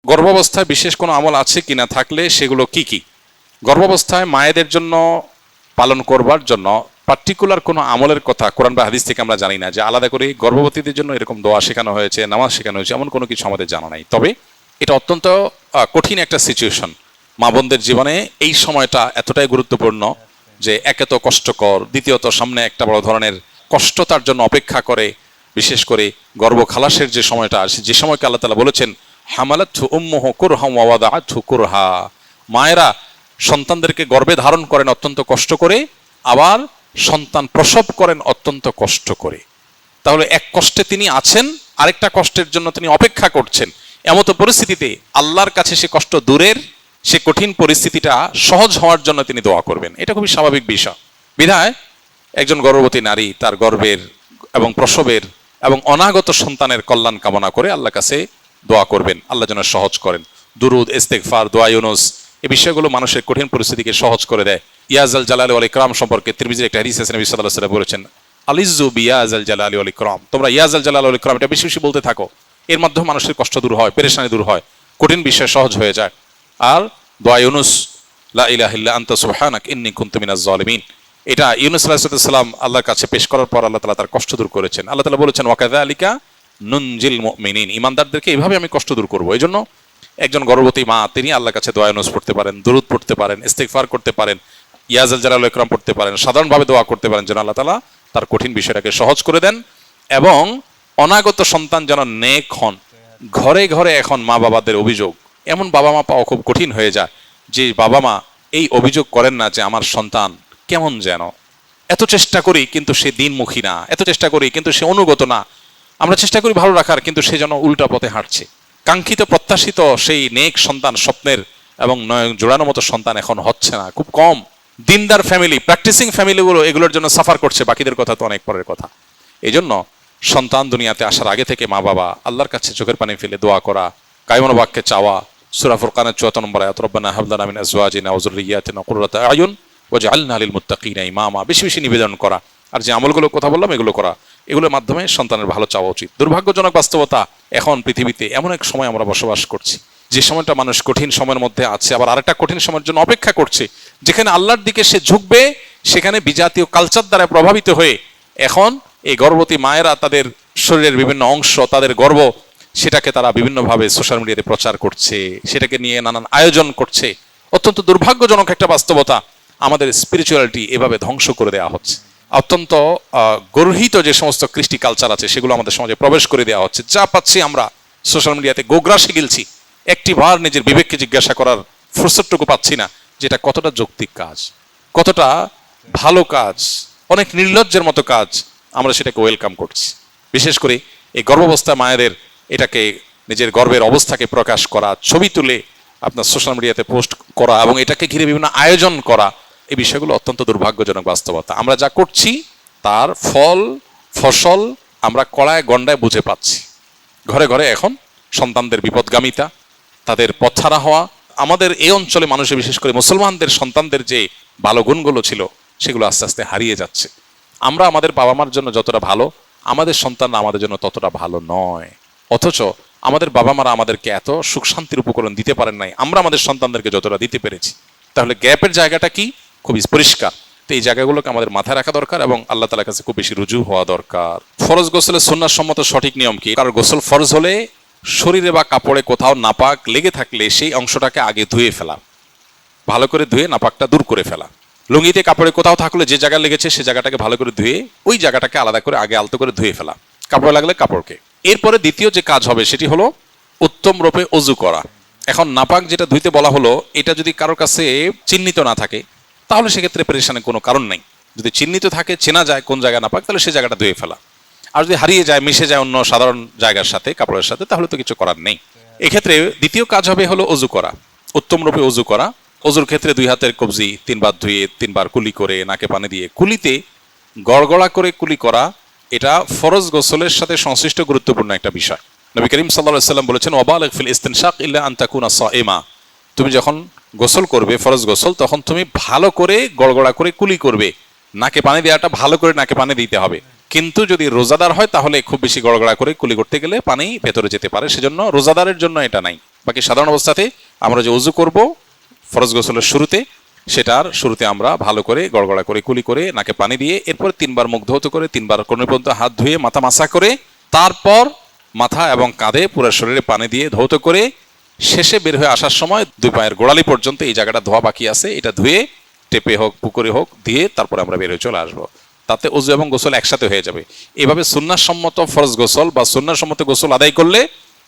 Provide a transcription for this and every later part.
গর্ভাবস্থায় বিশেষ কোনো আমল আছে কিনা, থাকলে সেগুলো কি কি? গর্ভাবস্থায় মায়েদের জন্য পালন করবার জন্য পার্টিকুলার কোনো আমলের কথা কোরআন বা হাদিস থেকে আমরা জানি না, যে আলাদা করে গর্ভবতীদের জন্য এরকম দোয়া শেখানো হয়েছে, নামাজ শেখানো হয়েছে, এমন কোনো কিছু আমাদের জানা নাই। তবে এটা অত্যন্ত কঠিন একটা সিচুয়েশন। মা বোনদের জীবনে এই সময়টা এতটাই গুরুত্বপূর্ণ যে একে তো কষ্টকর, দ্বিতীয়ত সামনে একটা বড় ধরনের কষ্ট তার জন্য অপেক্ষা করে। বিশেষ করে গর্ভ খালাসের যে সময়টা আসে, যে সময়কে আল্লাহ তাআলা বলেছেন হামালাতহু উম্মুহু কুরহা ওয়া ওয়াদাআতহু কুরহা, মায়েরা সন্তানদেরকে গর্ভে ধারণ করেন অত্যন্ত কষ্ট করে, আবার সন্তান প্রসব করেন অত্যন্ত কষ্ট করে। তাহলে এক কষ্টে তিনি আছেন, আরেকটা কষ্টের জন্য তিনি অপেক্ষা করছেন। এমতো পরিস্থিতিতে আল্লাহর কাছে সে কষ্ট দূরের, সে কঠিন পরিস্থিতিটা সহজ হওয়ার জন্য তিনি দোয়া করবেন। এটা খুবই স্বাভাবিক বিষয়। বিধায় একজন গর্ভবতী নারী তার গর্ভের এবং প্রসবের এবং অনাগত সন্তানের কল্যাণ কামনা করে আল্লাহর কাছে দোয়া করবেন, আল্লাহ যেন সহজ করেন। দুরুদ, ইস্তেগফার, দোয়া ইউনুস, এই বিষয়গুলো মানুষের কঠিন পরিস্থিতিকে সহজ করে দেয়। ইয়াজাল জালালি ওয়াল ইকরাম সম্পর্কে তিরমিজির একটা হাদিস আছে, নবী সাল্লাল্লাহু আলাইহি ওয়াসাল্লাম বলেছেন আলিজ্জু বিয়াজাল জালালি ওয়াল ইকরাম, তোমরা ইয়াজাল জালালি ওয়াল ইকরাম এটা বেশি বেশি বলতে থাকো। এর মাধ্যমে মানুষের কষ্ট দূর হয়, পেরেশানি দূর হয়, কঠিন বিষয় সহজ হয়ে যায়। আর দোয়া ইউনুস, লা ইলাহা ইল্লা আনতা সুবহানাক ইন্নী কুনতু মিনাজ জালিমিন, এটা ইউনুস আলাইহিস সালাম আল্লাহর কাছে পেশ করার পর আল্লাহ তাআলা তার কষ্ট দূর করেছেন। আল্লাহ তাআলা বলেছেন ওয়াকাযালিকা নুনজিল মুমিনিন, ঈমানদারদেরকে এইভাবে আমি কষ্ট দূর করব। এই জন্য একজন গর্ভবতী মা তিনি আল্লাহর কাছে দোয়া ইউনুস পড়তে পারেন, দুরুদ পড়তে পারেন, ইস্তেগফার করতে পারেন, ইয়াজাল জালাল ওয়াল ইকরাম পড়তে পারেন, সাধারণভাবে দোয়া করতে পারেন যেন আল্লাহ তাআলা তার কঠিন বিষয়টাকে সহজ করে দেন এবং অনাগত সন্তান যেন নেক হন। ঘরে ঘরে এখন মা বাবাদের অভিযোগ, এমন বাবা মা পাওয়া খুব কঠিন হয়ে যায় যে বাবা মা এই অভিযোগ করেন না যে আমার সন্তান কেমন যেন, এত চেষ্টা করি কিন্তু সে দিনমুখী না, এত চেষ্টা করি কিন্তু সে অনুগত না, আমরা চেষ্টা করি ভালো রাখার কিন্তু সে যেন উল্টা পথে হাঁটছে। কাঙ্ক্ষিত প্রত্যাশিত সেই নেক সন্তান, স্বপ্নের এবং নয়ন জোড়ানো মতো সন্তান এখন হচ্ছে না, খুব কম। দিনদার ফ্যামিলি, প্র্যাকটিসিং ফ্যামিলিগুলো এগুলোর জন্য সাফার করছে, বাকিদের কথা তো অনেক পরের কথা। এই জন্য সন্তান দুনিয়াতে আসার আগে থেকে মা বাবা আল্লাহর কাছে চোখের পানি ফেলে দোয়া করা, কায়মন বাক্যে চাওয়া, সূরা ফুরকানের 74 নম্বর আয়াত রব্বানা হাব লানা মিন আজওয়াজিনা ওয়া যুররিয়্যাতিনা কুররাতা আয়ুন ওয়াজআলনা লিল মুত্তাকিনা ইমামা, বেশি বেশি নিবেদন করা, আর যে আমলগুলো কথা বললাম এগুলো করা, এগুলোর মাধ্যমে সন্তানের ভালো চাওয়া উচিত। দুর্ভাগ্যজনক বাস্তবতা, এখন পৃথিবীতে এমন এক সময় আমরা বসবাস করছি যে সময়টা মানুষ কঠিন সময়ের মধ্যে আছে, আবার আরেকটা কঠিন সময়ের জন্য অপেক্ষা করছে। যেখানে আল্লাহর দিকে সে ঝুঁকবে সেখানে বিজাতীয় কালচার দ্বারা প্রভাবিত হয়ে এখন এই গর্ভবতী মায়েরা তাদের শরীরের বিভিন্ন অংশ, তাদের গর্ভ, সেটাকে তারা বিভিন্নভাবে সোশ্যাল মিডিয়াতে প্রচার করছে, সেটাকে নিয়ে নানান আয়োজন করছে। অত্যন্ত দুর্ভাগ্যজনক একটা বাস্তবতা, আমাদের স্পিরিচুয়ালিটি এভাবে ধ্বংস করে দেওয়া হচ্ছে। অত্যন্ত গর্হিত যে সমস্ত কৃষ্টি কালচার আছে সেগুলো আমাদের সমাজে প্রবেশ করে দেওয়া হচ্ছে। যা পাচ্ছি আমরা সোশ্যাল মিডিয়াতে গোগ্রাসে গিলছি, একটি বার নিজের বিবেককে জিজ্ঞাসা করার ফুরসতটুকু পাচ্ছি না যেটা কতটা যৌক্তিক কাজ, কতটা ভালো কাজ, অনেক নির্লজ্জের মতো কাজ, আমরা সেটাকে ওয়েলকাম করছি। বিশেষ করে এই গর্ভাবস্থা মায়েদের এটাকে নিজের গর্ভের অবস্থাকে প্রকাশ করা, ছবি তুলে আপনার সোশ্যাল মিডিয়াতে পোস্ট করা এবং এটাকে ঘিরে বিভিন্ন আয়োজন করা, এই বিষয়গুলো অত্যন্ত দুর্ভাগ্যজনক বাস্তবতা। আমরা যা করছি তার ফসল আমরা কড়ায় গন্ডায় বুঝে পাচ্ছি। ঘরে ঘরে এখন সন্তানদের বিপদগামিতা, তাদের পথহারা হওয়া, আমাদের এই অঞ্চলে মানুষের বিশেষ করে মুসলমানদের সন্তানদের যে ভালো গুণগুলো ছিল সেগুলো আস্তে আস্তে হারিয়ে যাচ্ছে। আমরা আমাদের বাবা মার জন্য যতটা ভালো, আমাদের সন্তানরা আমাদের জন্য ততটা ভালো নয়। অথচ আমাদের বাবা মারা আমাদেরকে এত সুখ শান্তির উপকরণ দিতে পারেন নাই, আমরা আমাদের সন্তানদেরকে যতটা দিতে পেরেছি। তাহলে গ্যাপের জায়গাটা কি? খুবই পরিষ্কার। তো এই জায়গাগুলোকে আমাদের মাথায় রাখা দরকার এবং আল্লাহ তাআলার কাছে খুব বেশি রুজু হওয়া দরকার। ফরজ গোসলের সুন্নাত সম্মত সঠিক নিয়ম কি? কারণ গোসল ফরজ হলে শরীরে বা কাপড়ে কোথাও নাপাক লেগে থাকলে সেই অংশটাকে আগে ধুয়ে ফেলা, ভালো করে ধুয়ে নাপাকটা দূর করে ফেলা। লুঙ্গিতে কাপড়ে কোথাও থাকলে যে জায়গা লেগেছে সে জায়গাটাকে ভালো করে ধুয়ে ওই জায়গাটাকে আলাদা করে আগে আলতো করে ধুয়ে ফেলা, কাপড়ে লাগলে কাপড়কে। এরপরে দ্বিতীয় যে কাজ হবে সেটি হলো উত্তম রূপে অজু করা। এখন নাপাক যেটা ধুইতে বলা হলো, এটা যদি কারোর কাছে চিহ্নিত না থাকে তাহলে সেক্ষেত্রে পেরেশানের কোনো কারণ নেই। যদি চিহ্নিত থাকে, চেনা যায় কোন জায়গা নাপাক, তাহলে সেই জায়গাটা ধুয়ে ফেলা। আর যদি হারিয়ে যায়, মিশে যায় অন্য সাধারণ জায়গার সাথে, কাপড়ের সাথে, তাহলে তো কিছু করার নেই। এক্ষেত্রে দ্বিতীয় কাজ হবে হলো অজু করা, উত্তম রূপে অজু করা। অজুর ক্ষেত্রে 2 হাতের কবজি 3 বার ধুয়ে 3 বার কুলি করে নাকে পানি দিয়ে, কুলিতে গড়গড়া করে কুলি করা, এটা ফরজ গোসলের সাথে সংশ্লিষ্ট গুরুত্বপূর্ণ একটা বিষয়। নবী করিম সাল্লাল্লাহু আলাইহি ওয়াসাল্লাম বলেছেন ওয়াবালিগ ফিল ইস্তিনশাক ইল্লা আন তাকুনা সাইমা, তুমি যখন গোসল করবে ফরজ গোসল, তখন তুমি ভালো করে গড়গড়া করে কুলি করবে, নাকে পানি দেওয়াটা ভালো করে নাকে পানি দিতে হবে, কিন্তু যদি রোজাদার হয় তাহলে খুব বেশি গড়গড়া করে কুলি করতে গেলে পানি ভেতরে যেতে পারে, সেজন্য রোজাদারের জন্য এটা নাই। বাকি সাধারণ অবস্থাতে আমরা যে উযু করব ফরজ গোসলের শুরুতে, সেটার শুরুতে আমরা ভালো করে গড়গড়া করে কুলি করে নাকে পানি দিয়ে এরপর 3 বার মুখ ধৌত করে 3 বার কোণ পর্যন্ত হাত ধুয়ে মাথা মাসা করে তারপর মাথা এবং কাঁধে পুরো শরীরে পানি দিয়ে ধৌত করে শেষে বের হয়ে আসার সময় 2 পায়ের গোড়ালি পর্যন্ত এই জায়গাটা ধোয়া বাকি আছে, এটা ধুয়ে টেপে হোক পুকুরে হোক দিয়ে তারপরে আমরা বের হয়ে চলে আসবো। তাতে ওযু এবং গোসল একসাথে হয়ে যাবে। এভাবে সুন্নাহসম্মত ফরজ গোসল বা সুন্নাহসম্মত গোসল আদায় করলে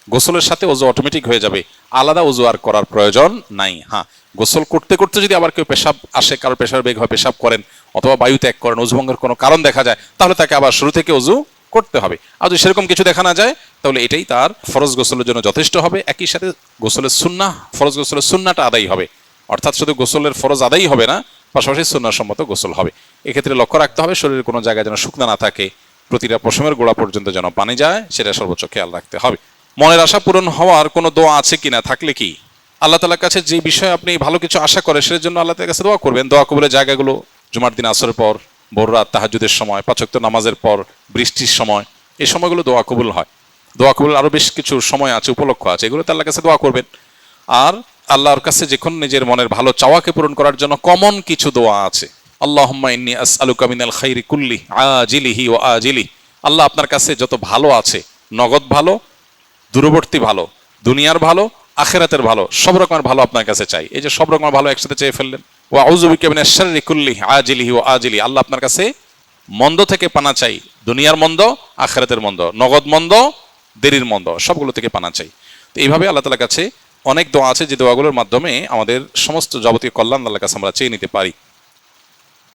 গোসলের সাথে ওযু অটোমেটিক হয়ে যাবে, আলাদা ওযু আর করার প্রয়োজন নাই। হ্যাঁ, গোসল করতে করতে যদি আবার কেউ পেশাব আসে, কারোর পেশাব বেগ হয়, পেশাব করেন অথবা বায়ু ত্যাগ করেন, ওযু ভঙ্গের কোনো কারণ দেখা যায়, তাহলে তাকে আবার শুরু থেকে ওযু করতে হবে। আর যদি সেরকম কিছু দেখা না যায় তাহলে এটাই তার ফরজ গোসলের জন্য যথেষ্ট হবে। একই সাথে গোসলের সুন্নাহ, ফরজ গোসলের সুন্নাহটা আদায় হবে, অর্থাৎ শুধু গোসলের ফরজ আদায় হবে না, পাশাপাশি সুন্নাহসম্মত গোসল হবে। এক্ষেত্রে লক্ষ্য রাখতে হবে শরীরের কোনো জায়গায় যেন শুকনা না থাকে, প্রতিটা পশমের গোড়া পর্যন্ত যেন পানি যায়, সেটা সর্বোচ্চ খেয়াল রাখতে হবে। মনের আশা পূরণ হওয়ার কোনো দোয়া আছে কিনা, থাকলে কি আল্লাহ তাআলার কাছে যে বিষয়ে আপনি ভালো কিছু আশা করেন সেটার জন্য আল্লাহ তাআলার কাছে দোয়া করবেন। দোয়া কবুলের জায়গাগুলো জুমার দিন আসরের পর, ভোর রাত তাহাজ্জুদের সময়, 5 ওয়াক্ত নামাজের পর, বৃষ্টির সময়, এই সময়গুলো দোয়া কবুল হয়। দোয়া কবুল আরো বেশ কিছু সময় আছে, উপলক্ষ আছে, এগুলোতে আল্লাহর কাছে দোয়া করবেন। আর আল্লাহর কাছে যখন নিজের মনের ভালো চাওয়াকে পূরণ করার জন্য কমন কিছু দোয়া আছে। আল্লাহুম্মা ইন্নী আসআলুকা মিনাল খাইরি কুল্লি আজিলিহি ওয়া আজিলিহি, আল্লাহ আপনার কাছে যত ভালো আছে, নগদ ভালো, দূরবর্তী ভালো, দুনিয়ার ভালো, আখিরাতের ভালো, সব রকমের ভালো আপনার কাছে চাই। এই যে সব রকমের ভালো একসাথে চেয়ে ফেললেন। ওয়া আউযু বিকা মিনাশ শাররি কুল্লি আজিলিহি ওয়া আজিলিহি, আল্লাহ আপনার কাছে মন্দ থেকে পানা চাই, দুনিয়ার মন্দ, আখিরাতের মন্দ, নগদ মন্দ, দেরির মন্দ, সবগুলো থেকে পানা চাই। তো এইভাবে আল্লাহ তাআলার কাছে অনেক দোয়া আছে যে দোয়াগুলোর মাধ্যমে আমাদের সমস্ত যাবতীয় কল্যাণ আল্লাহর কাছে আমরা চেয়ে নিতে পারি।